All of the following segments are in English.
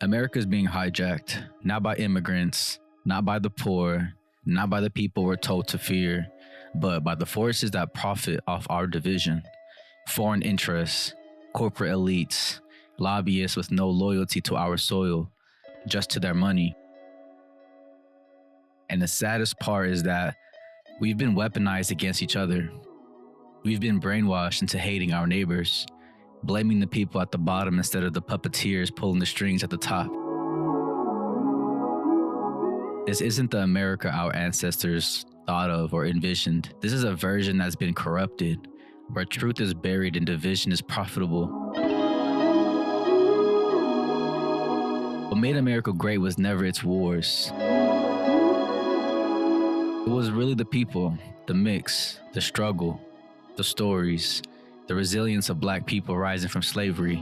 America is being hijacked, not by immigrants, not by the poor, not by the people we're told to fear, but by the forces that profit off our division. Foreign interests, corporate elites, lobbyists with no loyalty to our soil, just to their money. And the saddest part is that we've been weaponized against each other. We've been brainwashed into hating our neighbors, blaming the people at the bottom instead of the puppeteers pulling the strings at the top. This isn't the America our ancestors thought of or envisioned. This is a version that's been corrupted, where truth is buried and division is profitable. What made America great was never its wars. It was really the people, the mix, the struggle, the stories, the resilience of Black people rising from slavery,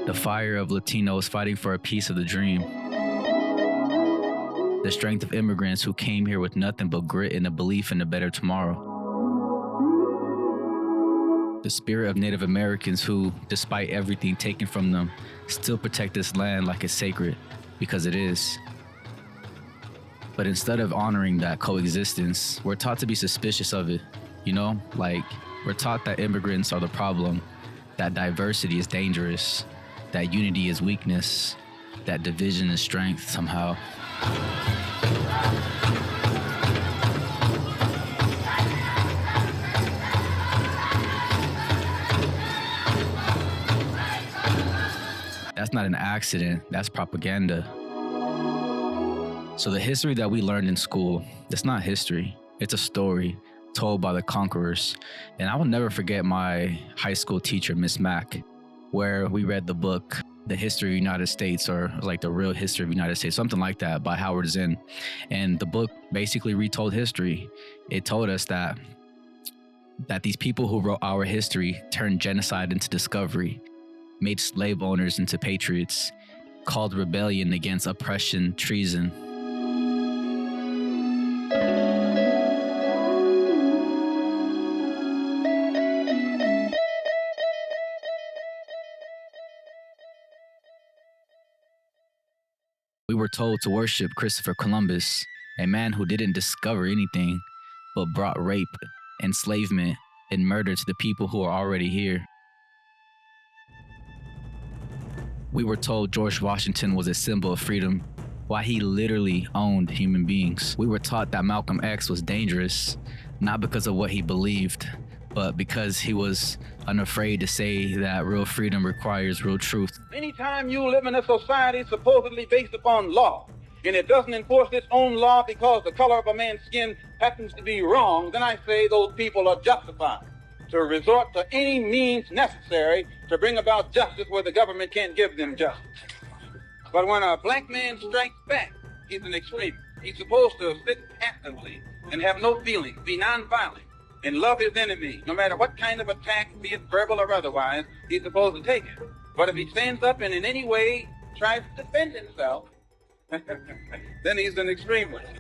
the fire of Latinos fighting for a piece of the dream, the strength of immigrants who came here with nothing but grit and a belief in a better tomorrow, the spirit of Native Americans who, despite everything taken from them, still protect this land like it's sacred, because it is. But instead of honoring that coexistence, we're taught to be suspicious of it. You know, like, we're taught that immigrants are the problem, that diversity is dangerous, that unity is weakness, that division is strength somehow. That's not an accident, that's propaganda. So the history that we learned in school, it's not history, it's a story told by the conquerors. And I will never forget my high school teacher, Miss Mack, where we read the book, The History of the United States, or like The Real History of the United States, something like that, by Howard Zinn. And the book basically retold history. It told us that these people who wrote our history turned genocide into discovery, made slave owners into patriots, called rebellion against oppression treason. We were told to worship Christopher Columbus, a man who didn't discover anything, but brought rape, enslavement, and murder to the people who are already here. We were told George Washington was a symbol of freedom, while he literally owned human beings. We were taught that Malcolm X was dangerous, not because of what he believed, but because he was unafraid to say that real freedom requires real truth. Anytime you live in a society supposedly based upon law, and it doesn't enforce its own law because the color of a man's skin happens to be wrong, then I say those people are justified to resort to any means necessary to bring about justice where the government can't give them justice. But when a black man strikes back, he's an extremist. He's supposed to sit passively and have no feelings, be nonviolent, and love his enemy. No matter what kind of attack, be it verbal or otherwise, he's supposed to take it. But if he stands up and in any way tries to defend himself, then he's an extremist.